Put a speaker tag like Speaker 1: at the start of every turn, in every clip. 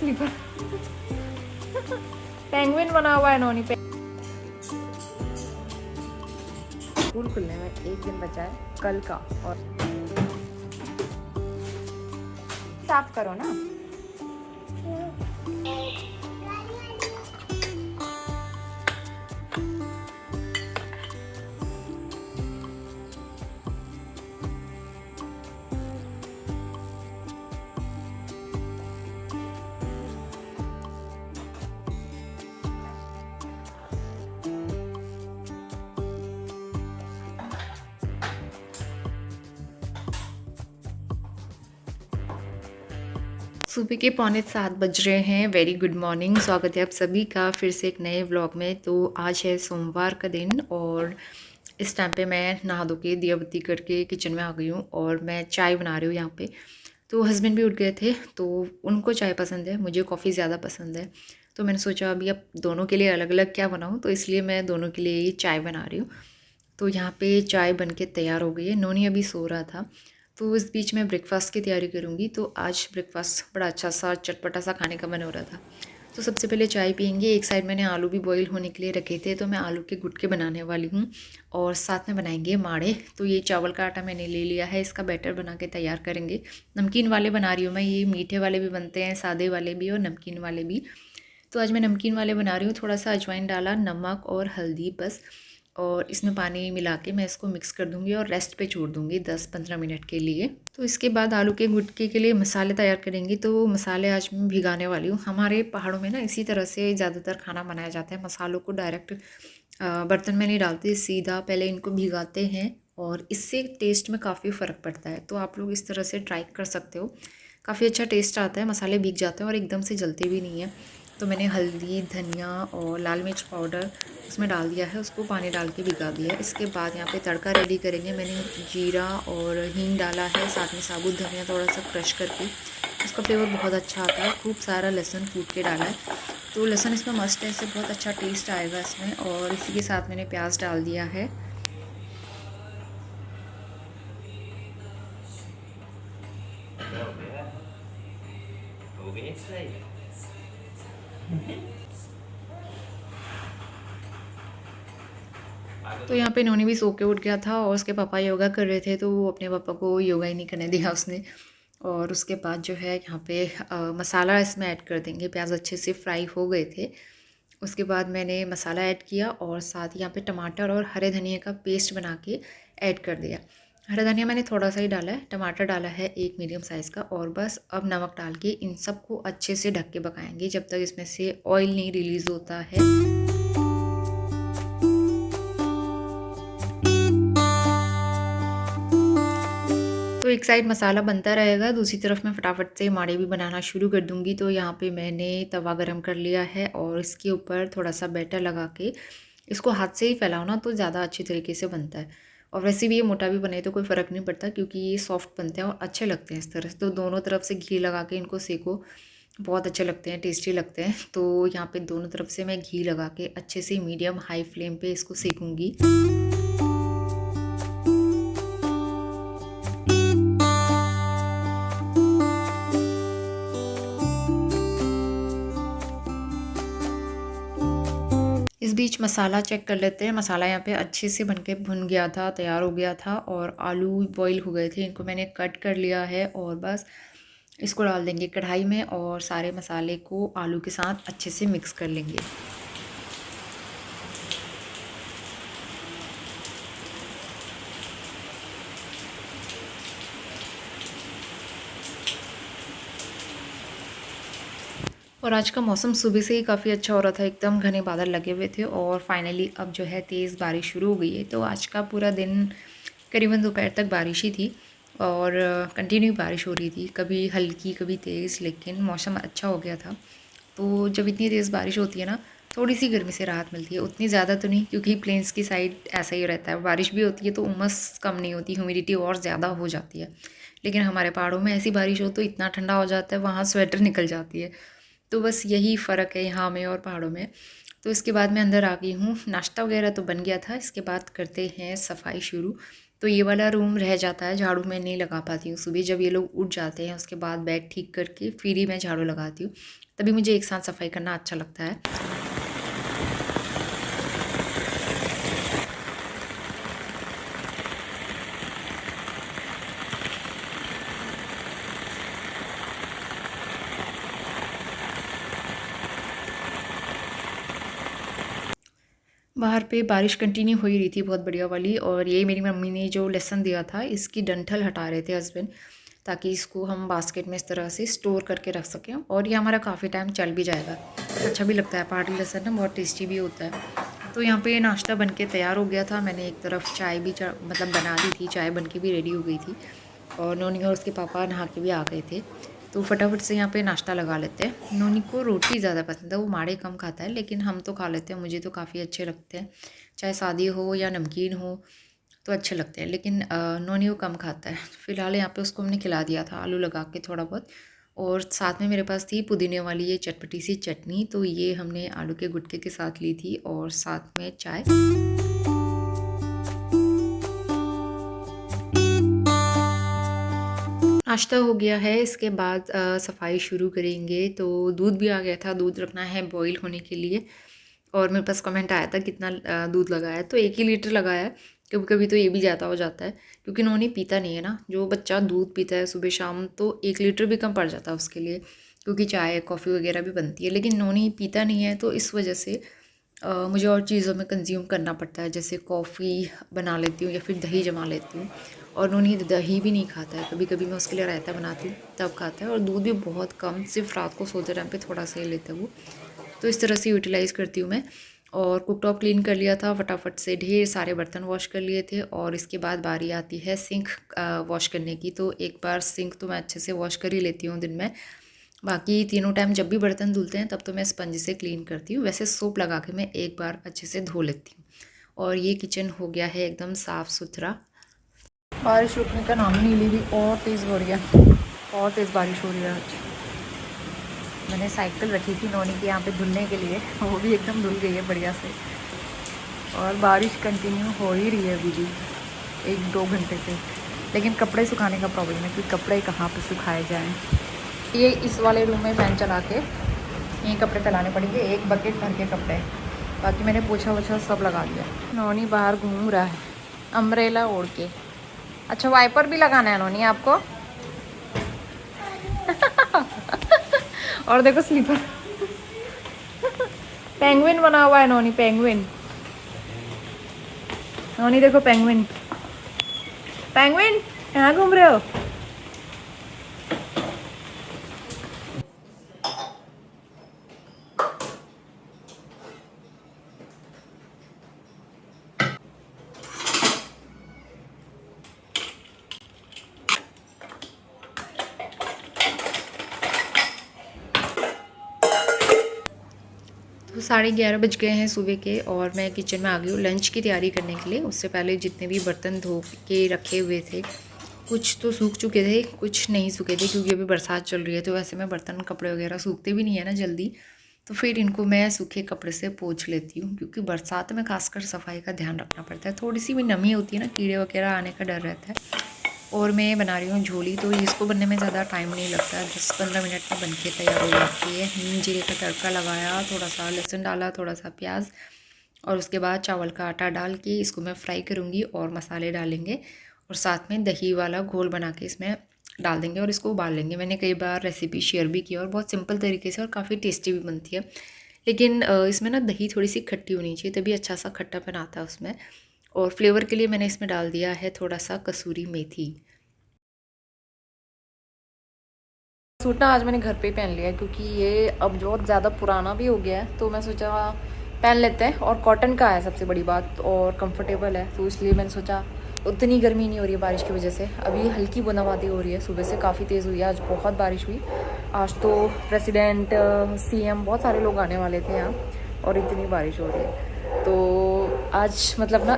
Speaker 1: Sleeper. Penguin बना हुआ है नोनी पे। स्कूल खुलने में एक दिन बचा है कल का, और साफ करो ना। सुबह के 6:45 बज रहे हैं। वेरी गुड मॉर्निंग, स्वागत है आप सभी का फिर से एक नए व्लॉग में। तो आज है सोमवार का दिन और इस टाइम पे मैं नहा धो के दिया बत्ती करके किचन में आ गई हूँ और मैं चाय बना रही हूँ यहाँ पे। तो हस्बैंड भी उठ गए थे, तो उनको चाय पसंद है, मुझे कॉफ़ी ज़्यादा पसंद है। तो मैंने सोचा अभी अब दोनों के लिए अलग अलग क्या बनाऊँ, तो इसलिए मैं दोनों के लिए ही चाय बना रही हूँ। तो यहाँ पे चाय बन के तैयार हो गई है। नोनी अभी सो रहा था, तो इस बीच मैं ब्रेकफास्ट की तैयारी करूँगी। तो आज ब्रेकफास्ट बड़ा अच्छा सा चटपटा सा खाने का मन हो रहा था। तो सबसे पहले चाय पियेंगे। एक साइड मैंने आलू भी बॉईल होने के लिए रखे थे, तो मैं आलू के गुटके बनाने वाली हूँ और साथ में बनाएंगे माड़े। तो ये चावल का आटा मैंने ले लिया है, इसका बैटर बना के तैयार करेंगे। नमकीन वाले बना रही हूँ मैं, ये मीठे वाले भी बनते हैं, सादे वाले भी और नमकीन वाले भी। तो आज मैं नमकीन वाले बना रही हूँ। थोड़ा सा अजवाइन डाला, नमक और हल्दी बस, और इसमें पानी मिला के मैं इसको मिक्स कर दूंगी और रेस्ट पे छोड़ दूंगी 10-15 मिनट के लिए। तो इसके बाद आलू के गुटके के लिए मसाले तैयार करेंगी। तो मसाले आज मैं भिगाने वाली हूँ। हमारे पहाड़ों में ना इसी तरह से ज़्यादातर खाना बनाया जाता है। मसालों को डायरेक्ट बर्तन में नहीं डालते, सीधा पहले इनको भिगाते हैं और इससे टेस्ट में काफ़ी फ़र्क पड़ता है। तो आप लोग इस तरह से ट्राई कर सकते हो, काफ़ी अच्छा टेस्ट आता है। मसाले भीग जाते हैं और एकदम से जलते भी नहीं है। तो मैंने हल्दी, धनिया और लाल मिर्च पाउडर उसमें डाल दिया है, उसको पानी डाल के भिगा दिया है। इसके बाद यहाँ पे तड़का रेडी करेंगे। मैंने जीरा और हींग डाला है, साथ में साबुत धनिया थोड़ा सा क्रश करके, उसका फ्लेवर बहुत अच्छा आता है। खूब सारा लहसुन कूट के डाला है, तो लहसुन इसमें मस्ट है, इससे बहुत अच्छा टेस्ट आएगा इसमें। और इसी के साथ मैंने प्याज डाल दिया है। तो यहाँ पे नोनी भी सो के उठ गया था और उसके पापा योगा कर रहे थे, तो वो अपने पापा को योगा ही नहीं करने दिया उसने। और उसके बाद जो है यहाँ पे मसाला इसमें ऐड कर देंगे। प्याज अच्छे से फ्राई हो गए थे, उसके बाद मैंने मसाला ऐड किया और साथ यहाँ पे टमाटर और हरे धनिया का पेस्ट बना के ऐड कर दिया। हरा धनिया मैंने थोड़ा सा ही डाला है, टमाटर डाला है एक मीडियम साइज़ का, और बस अब नमक डाल के इन सबको अच्छे से ढक के पकाएंगे जब तक इसमें से ऑयल नहीं रिलीज़ होता है। तो एक साइड मसाला बनता रहेगा, दूसरी तरफ मैं फटाफट से माड़े भी बनाना शुरू कर दूंगी। तो यहाँ पे मैंने तवा गरम कर लिया है और इसके ऊपर थोड़ा सा बैटर लगा के इसको हाथ से ही फैलाओ ना, तो ज़्यादा अच्छी तरीके से बनता है। और वैसे भी ये मोटा भी बने तो कोई फ़र्क नहीं पड़ता, क्योंकि ये सॉफ्ट बनते हैं और अच्छे लगते हैं इस तरह से। तो दोनों तरफ से घी लगा के इनको सेको, बहुत अच्छे लगते हैं, टेस्टी लगते हैं। तो यहाँ पर दोनों तरफ से मैं घी लगा के अच्छे से मीडियम हाई फ्लेम पर इसको सेकूँगी। इस बीच मसाला चेक कर लेते हैं। मसाला यहाँ पे अच्छे से बनके भुन गया था, तैयार हो गया था, और आलू बॉईल हो गए थे। इनको मैंने कट कर लिया है और बस इसको डाल देंगे कढ़ाई में और सारे मसाले को आलू के साथ अच्छे से मिक्स कर लेंगे। और आज का मौसम सुबह से ही काफ़ी अच्छा हो रहा था, एकदम घने बादल लगे हुए थे और फाइनली अब जो है तेज़ बारिश शुरू हो गई है। तो आज का पूरा दिन करीबन दोपहर तक बारिश ही थी और कंटिन्यू बारिश हो रही थी, कभी हल्की कभी तेज़, लेकिन मौसम अच्छा हो गया था। तो जब इतनी तेज़ बारिश होती है ना, थोड़ी सी गर्मी से राहत मिलती है, उतनी ज़्यादा तो नहीं, क्योंकि प्लेन्स की साइड ऐसा ही रहता है। बारिश भी होती है तो उमस कम नहीं होती, ह्यूमिडिटी और ज़्यादा हो जाती है। लेकिन हमारे पहाड़ों में ऐसी बारिश हो तो इतना ठंडा हो जाता है, वहाँ स्वेटर निकल जाती है। तो बस यही फ़र्क है यहाँ में और पहाड़ों में। तो इसके बाद मैं अंदर आ गई हूँ। नाश्ता वगैरह तो बन गया था, इसके बाद करते हैं सफाई शुरू। तो ये वाला रूम रह जाता है, झाड़ू मैं नहीं लगा पाती हूँ। सुबह जब ये लोग उठ जाते हैं उसके बाद बैग ठीक करके फिर ही मैं झाड़ू लगाती हूँ, तभी मुझे एक साथ सफाई करना अच्छा लगता है। बाहर पे बारिश कंटिन्यू हो ही रही थी बहुत बढ़िया वाली, और ये मेरी मम्मी ने जो लेसन दिया था इसकी डंठल हटा रहे थे हस्बैंड, ताकि इसको हम बास्केट में इस तरह से स्टोर करके रख सकें और ये हमारा काफ़ी टाइम चल भी जाएगा। अच्छा भी लगता है, पहाड़ी लहसुन ना बहुत टेस्टी भी होता है। तो यहाँ पे नाश्ता बन के तैयार हो गया था। मैंने एक तरफ चाय भी मतलब बना दी थी, चाय बन के भी रेडी हो गई थी, और नोनी और उसके पापा नहा के भी आ गए थे। तो फटाफट से यहाँ पे नाश्ता लगा लेते हैं। नोनी को रोटी ज़्यादा पसंद है, वो माड़े कम खाता है, लेकिन हम तो खा लेते हैं, मुझे तो काफ़ी अच्छे लगते हैं। चाहे सादी हो या नमकीन हो तो अच्छे लगते हैं, लेकिन नोनी वो कम खाता है। फ़िलहाल यहाँ पे उसको हमने खिला दिया था आलू लगा के थोड़ा बहुत, और साथ में मेरे पास थी पुदीने वाली ये चटपटी सी चटनी, तो ये हमने आलू के गुटके के साथ ली थी, और साथ में चाय। नाश्ता हो गया है, इसके बाद सफाई शुरू करेंगे। तो दूध भी आ गया था, दूध रखना है बॉईल होने के लिए, और मेरे पास कमेंट आया था कितना दूध लगाया, तो 1 ही लीटर लगाया। कभी कभी तो ये भी ज़्यादा हो जाता है, क्योंकि नोनी पीता नहीं है ना। जो बच्चा दूध पीता है सुबह शाम तो 1 लीटर भी कम पड़ जाता है उसके लिए, क्योंकि चाय कॉफ़ी वगैरह भी बनती है, लेकिन नोनी पीता नहीं है, तो इस वजह से मुझे और चीज़ों में कंज्यूम करना पड़ता है। जैसे कॉफ़ी बना लेती हूँ या फिर दही जमा लेती हूँ, और नोनी दही भी नहीं खाता है। कभी कभी मैं उसके लिए रायता बनाती हूँ तब खाता है, और दूध भी बहुत कम, सिर्फ रात को सोते टाइम पे थोड़ा सा ही लेता है वो। तो इस तरह से यूटिलाइज़ करती हूँ मैं। और कुकटॉप क्लीन कर लिया था फटाफट से, ढेर सारे बर्तन वॉश कर लिए थे, और इसके बाद बारी आती है सिंक वॉश करने की। तो एक बार सिंक तो मैं अच्छे से वॉश कर ही लेती हूँ दिन में, बाकी तीनों टाइम जब भी बर्तन धुलते हैं तब तो मैं स्पंज से क्लीन करती हूँ। वैसे सोप लगा के मैं एक बार अच्छे से धो लेती हूँ। और ये किचन हो गया है एकदम साफ़ सुथरा। बारिश रुकने का नाम नहीं ली हुई, और तेज़ हो रही है, और तेज़ बारिश हो रही है आज। मैंने साइकिल रखी थी नोनी के यहाँ पे धुलने के लिए, वो भी एकदम धुल गई है बढ़िया से, और बारिश कंटिन्यू हो ही रही है अभी भी 1-2 घंटे से। लेकिन कपड़े सुखाने का प्रॉब्लम है कि कपड़े कहाँ पे सुखाए जाएं। ये इस वाले रूम में फैन चला के ये कपड़े फैलाने पड़ेंगे, 1 बकेट भर के कपड़े। बाकी मैंने पोछा वोछा सब लगा दिया। नोनी बाहर घूम रहा है अम्ब्रेला ओढ़ के। अच्छा, वाइपर भी लगाना है नोनी आपको? और देखो स्लीपर पेंगुइन बना हुआ है नोनी, पेंगुइन। नोनी देखो पेंगुइन, पेंगुइन कहाँ घूम रहे हो? तो 11:30 बज गए हैं सुबह के, और मैं किचन में आ गई हूँ लंच की तैयारी करने के लिए। उससे पहले जितने भी बर्तन धो के रखे हुए थे, कुछ तो सूख चुके थे, कुछ नहीं सूखे थे, क्योंकि अभी बरसात चल रही है, तो वैसे में बर्तन कपड़े वगैरह सूखते भी नहीं है ना जल्दी, तो फिर इनको मैं सूखे कपड़े से पोंछ लेती हूँ, क्योंकि बरसात में खासकर सफाई का ध्यान रखना पड़ता है। थोड़ी सी भी नमी होती है ना, कीड़े वगैरह आने का डर रहता है। और मैं बना रही हूँ झोली, तो इसको बनने में ज़्यादा टाइम नहीं लगता है, 10-15 मिनट में बन के तैयार हो जाती है। हींग जीरे का तड़का लगाया, थोड़ा सा लहसुन डाला, थोड़ा सा प्याज, और उसके बाद चावल का आटा डाल के इसको मैं फ्राई करूँगी, और मसाले डालेंगे, और साथ में दही वाला घोल बना के इसमें डाल देंगे, और इसको उबाल लेंगे। मैंने कई बार रेसिपी शेयर भी की, और बहुत सिंपल तरीके से और काफ़ी टेस्टी भी बनती है। लेकिन इसमें ना दही थोड़ी सी खट्टी होनी चाहिए, तभी अच्छा सा खट्टापन आता है उसमें। और फ्लेवर के लिए मैंने इसमें डाल दिया है थोड़ा सा कसूरी मेथी। सूट ना आज मैंने घर पे ही पहन लिया है, क्योंकि ये अब बहुत ज़्यादा पुराना भी हो गया है, तो मैं सोचा पहन लेते हैं। और कॉटन का है सबसे बड़ी बात, और कंफर्टेबल है, तो इसलिए मैंने सोचा उतनी गर्मी नहीं हो रही है बारिश की वजह से। अभी हल्की बूंदाबांदी हो रही है, सुबह से काफ़ी तेज़ हुई है, आज बहुत बारिश हुई। आज तो प्रेसिडेंट, सीएम, बहुत सारे लोग आने वाले थे यहाँ, और इतनी बारिश हो रही है। तो आज मतलब ना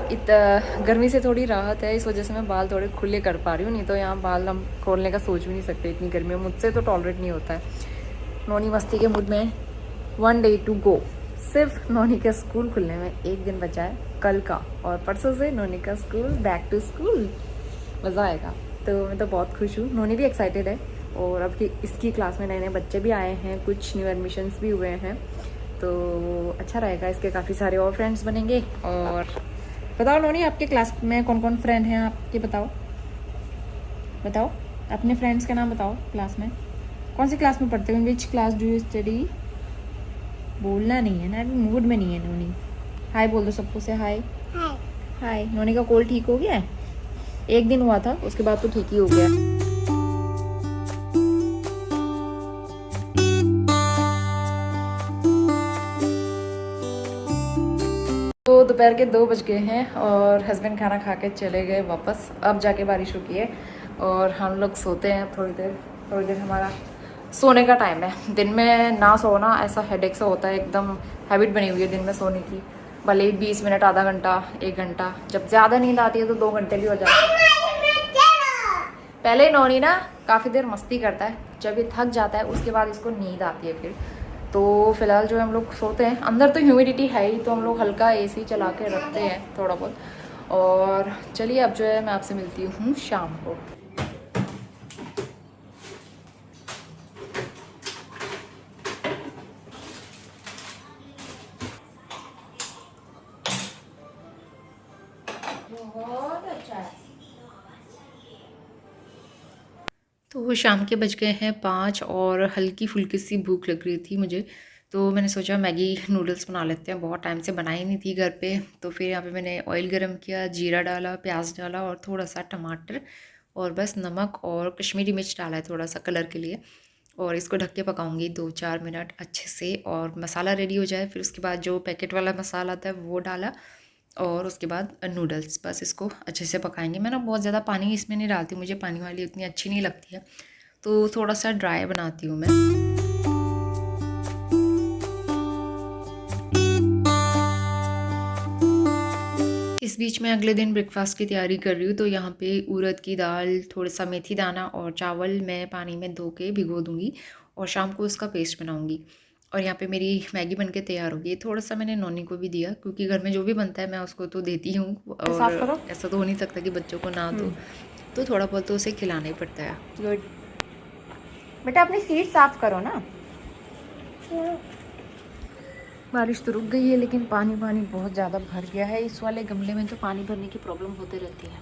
Speaker 1: गर्मी से थोड़ी राहत है, इस वजह से मैं बाल थोड़े खुले कर पा रही हूँ, नहीं तो यहाँ बाल हम खोलने का सोच भी नहीं सकते, इतनी गर्मी में मुझसे तो टॉलरेट नहीं होता है। नोनी मस्ती के मूड में 1 day to go, सिर्फ नोनी का स्कूल खुलने में एक दिन बचा है, कल का, और परसों से नोनी का स्कूल बैक टू स्कूल। मज़ा आएगा। तो मैं तो बहुत खुश हूँ, नोनी भी एक्साइटेड है। और अब की इसकी क्लास में नए नए बच्चे भी आए हैं, कुछ न्यू एडमिशन्स भी हुए हैं, तो अच्छा रहेगा। इसके काफ़ी सारे और फ्रेंड्स बनेंगे। और बताओ नोनी, आपके क्लास में कौन कौन फ्रेंड हैं आपके? बताओ अपने फ्रेंड्स के नाम बताओ। क्लास में कौन सी क्लास में पढ़ते हो? In which class do you study? बोलना नहीं है ना, अभी मूड में नहीं है नोनी। हाय बोल दो सबको से। हाय हाय। नोनी का कोल्ड ठीक हो गया है? एक दिन हुआ था, उसके बाद तो ठीक ही हो गया। तो दोपहर के 2 बज गए हैं और हस्बैंड खाना खा के चले गए वापस। अब जाके बारिश रुकी है और हम लोग सोते हैं थोड़ी देर हमारा सोने का टाइम है। दिन में ना सोना ऐसा हेडेक सा होता है, एकदम हैबिट बनी हुई है दिन में सोने की। भले ही 20 मिनट, आधा घंटा, 1 घंटा, जब ज़्यादा नींद आती है तो 2 घंटे भी हो जाते हैं। पहले नोनी ना काफ़ी देर मस्ती करता है, जब ये थक जाता है उसके बाद इसको नींद आती है फिर। तो फिलहाल जो हम लोग सोते हैं, अंदर तो ह्यूमिडिटी है ही, तो हम लोग हल्का एसी चला के रखते हैं थोड़ा बहुत। और चलिए अब जो है मैं आपसे मिलती हूँ शाम को। बहुत अच्छा है। तो शाम के बज गए हैं 5 और हल्की फुल्की सी भूख लग रही थी मुझे, तो मैंने सोचा मैगी नूडल्स बना लेते हैं। बहुत टाइम से बनाई नहीं थी घर पे। तो फिर यहाँ पे मैंने ऑयल गरम किया, जीरा डाला, प्याज डाला और थोड़ा सा टमाटर, और बस नमक और कश्मीरी मिर्च डाला है थोड़ा सा कलर के लिए। और इसको ढक के पकाऊंगी 2-4 मिनट अच्छे से, और मसाला रेडी हो जाए। फिर उसके बाद जो पैकेट वाला मसाला आता है वो डाला, और उसके बाद नूडल्स, बस इसको अच्छे से पकाएंगे। मैं ना बहुत ज़्यादा पानी इसमें नहीं डालती, मुझे पानी वाली उतनी अच्छी नहीं लगती है, तो थोड़ा सा ड्राई बनाती हूँ मैं। इस बीच में अगले दिन ब्रेकफास्ट की तैयारी कर रही हूँ। तो यहाँ पे उड़द की दाल, थोड़ा सा मेथी दाना और चावल मैं पानी में धो के भिगो दूँगी, और शाम को उसका पेस्ट बनाऊँगी। और यहाँ पे मेरी मैगी बनके तैयार हो गई। थोड़ा सा मैंने नोनी को भी दिया, क्योंकि घर में जो भी बनता है मैं उसको तो देती हूँ, और ऐसा तो हो नहीं सकता कि बच्चों को ना दो, तो थोड़ा बहुत तो उसे खिलाना ही पड़ता है। गुड बेटा, अपनी सीट साफ करो ना। बारिश तो रुक गई है, लेकिन पानी बहुत ज़्यादा भर गया है। इस वाले गमले में तो पानी भरने की प्रॉब्लम होती रहती है,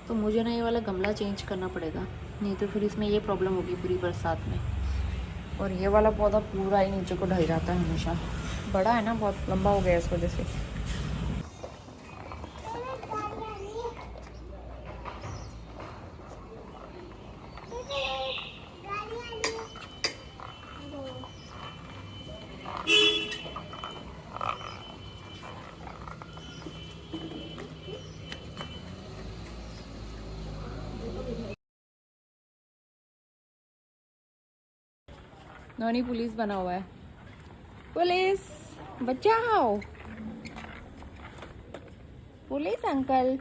Speaker 1: तो मुझे ना ये वाला गमला चेंज करना पड़ेगा, नहीं तो फिर इसमें ये प्रॉब्लम होगी पूरी बरसात में। और ये वाला पौधा पूरा ही नीचे को ढल जाता है हमेशा, बड़ा है ना, बहुत लंबा हो गया इस वजह से। नोनी पुलिस बना हुआ है। पुलिस बचाओ, पुलिस अंकल।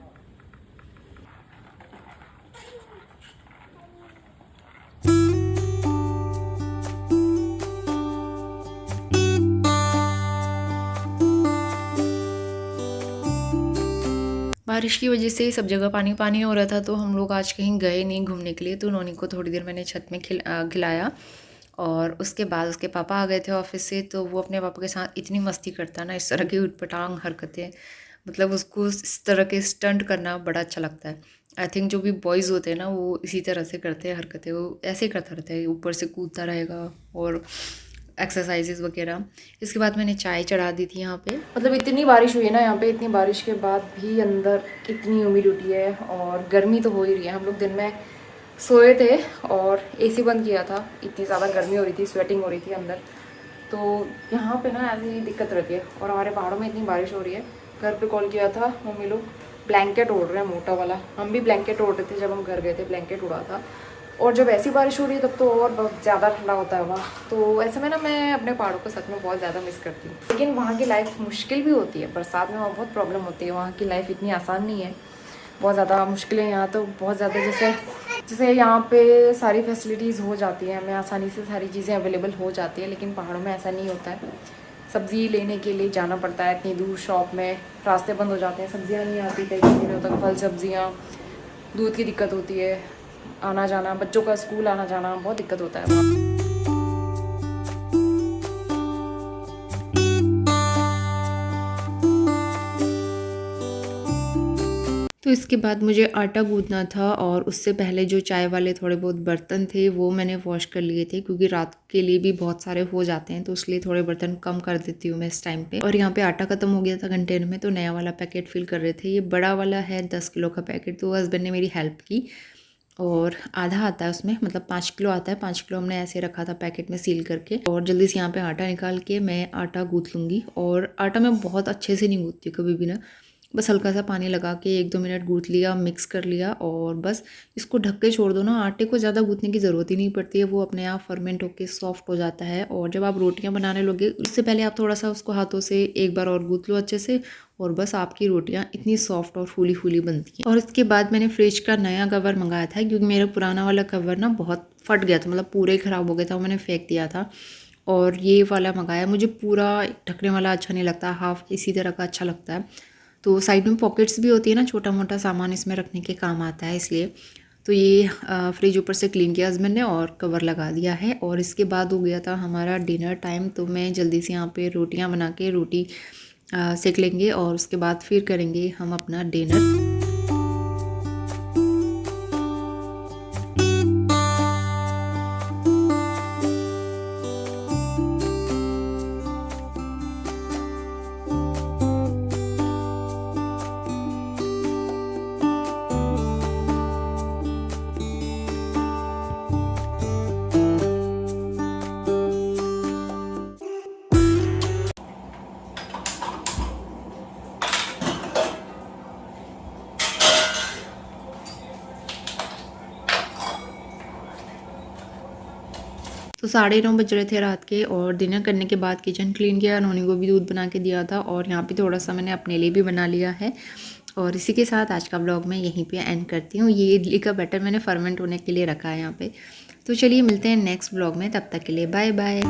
Speaker 1: बारिश की वजह से सब जगह पानी पानी हो रहा था, तो हम लोग आज कहीं गए नहीं घूमने के लिए। तो नोनी को थोड़ी देर मैंने छत में खिलाया, और उसके बाद उसके पापा आ गए थे ऑफिस से। तो वो अपने पापा के साथ इतनी मस्ती करता है ना, इस तरह की उटपटांग हरकतें, मतलब उसको इस तरह के स्टंट करना बड़ा अच्छा लगता है। आई थिंक जो भी बॉयज़ होते हैं ना, वो इसी तरह से करते हैं हरकतें, वो ऐसे ही करता रहता है, ऊपर से कूदता रहेगा और एक्सरसाइजेज वगैरह। इसके बाद मैंने चाय चढ़ा दी थी यहाँ पे। मतलब इतनी बारिश हुई है ना यहाँ पे, इतनी बारिश के बाद भी अंदर इतनी ह्यूमिडिटी है और गर्मी तो हो ही रही है। हम लोग दिन में सोए थे और एसी बंद किया था, इतनी ज़्यादा गर्मी हो रही थी, स्वेटिंग हो रही थी अंदर। तो यहाँ पे ना ऐसी दिक्कत रहती है। और हमारे पहाड़ों में इतनी बारिश हो रही है। घर पे कॉल किया था, मम्मी लोग ब्लैंकेट ओढ़ रहे हैं मोटा वाला। हम भी ब्लैंकेट ओढ़ रहे थे, जब हम घर गए थे ब्लैंकेट उड़ा था। और जब ऐसी बारिश हो रही है तब तो और बहुत ज़्यादा ठंडा होता है वहाँ। तो ऐसे में ना मैं अपने पहाड़ों को सच में बहुत ज़्यादा मिस करती हूँ। लेकिन वहाँ की लाइफ मुश्किल भी होती है, बरसात में वहाँ बहुत प्रॉब्लम होती है। वहाँ की लाइफ इतनी आसान नहीं है, बहुत ज़्यादा मुश्किलें यहाँ तो बहुत ज़्यादा। जैसे यहाँ पे सारी फैसिलिटीज़ हो जाती हैं, हमें आसानी से सारी चीज़ें अवेलेबल हो जाती है, लेकिन पहाड़ों में ऐसा नहीं होता है। सब्ज़ी लेने के लिए जाना पड़ता है इतनी दूर शॉप में, रास्ते बंद हो जाते हैं, सब्ज़ियाँ नहीं आती कई कई दिनों तक, फल सब्ज़ियाँ, दूध की दिक्कत होती है, आना जाना, बच्चों का स्कूल आना जाना बहुत दिक्कत होता है। तो इसके बाद मुझे आटा गूँथना था और उससे पहले जो चाय वाले थोड़े बहुत बर्तन थे वो मैंने वॉश कर लिए थे, क्योंकि रात के लिए भी बहुत सारे हो जाते हैं, तो इसलिए थोड़े बर्तन कम कर देती हूँ मैं इस टाइम पे। और यहाँ पे आटा ख़त्म हो गया था कंटेनर में, तो नया वाला पैकेट फिल कर रहे थे। ये बड़ा वाला है 10 किलो का पैकेट, तो हस्बैंड ने मेरी हेल्प की और आधा आता है उसमें, मतलब 5 किलो आता है। 5 किलो हमने ऐसे रखा था पैकेट में सील करके। और जल्दी से यहाँ पे आटा निकाल के मैं आटा गूँथ लूँगी। और आटा मैं बहुत अच्छे से नहीं गूँथती कभी भी ना, बस हल्का सा पानी लगा के 1-2 मिनट गूँथ लिया, मिक्स कर लिया और बस इसको ढक के छोड़ दो ना। आटे को ज़्यादा गूँथने की ज़रूरत ही नहीं पड़ती है, वो अपने आप फर्मेंट होकर सॉफ्ट हो जाता है। और जब आप रोटियां बनाने लोगे उससे पहले आप थोड़ा सा उसको हाथों से एक बार और गूँथ लो अच्छे से, और बस आपकी रोटियां इतनी सॉफ्ट और फूली फूली बनती हैं। और इसके बाद मैंने फ्रिज का नया कवर मंगाया था, क्योंकि मेरा पुराना वाला कवर ना बहुत फट गया था, मतलब पूरे ख़राब हो गया था, वो मैंने फेंक दिया था। और ये वाला मंगाया। मुझे पूरा ढकने वाला अच्छा नहीं लगता, हाफ इसी तरह का अच्छा लगता है। तो साइड में पॉकेट्स भी होती है ना, छोटा मोटा सामान इसमें रखने के काम आता है, इसलिए। तो ये फ्रिज ऊपर से क्लीन किया हस्बैंड ने और कवर लगा दिया है। और इसके बाद हो गया था हमारा डिनर टाइम, तो मैं जल्दी से यहाँ पे रोटियाँ बना के रोटी सेक लेंगे और उसके बाद फिर करेंगे हम अपना डिनर। तो 9:30 बज रहे थे रात के, और डिनर करने के बाद किचन क्लीन किया, नोनी को भी दूध बना के दिया था, और यहाँ पे थोड़ा सा मैंने अपने लिए भी बना लिया है। और इसी के साथ आज का ब्लॉग मैं यहीं पे एंड करती हूँ। ये इडली का बैटर मैंने फर्मेंट होने के लिए रखा है यहाँ पे। तो चलिए मिलते हैं नेक्स्ट ब्लॉग में, तब तक के लिए बाय बाय।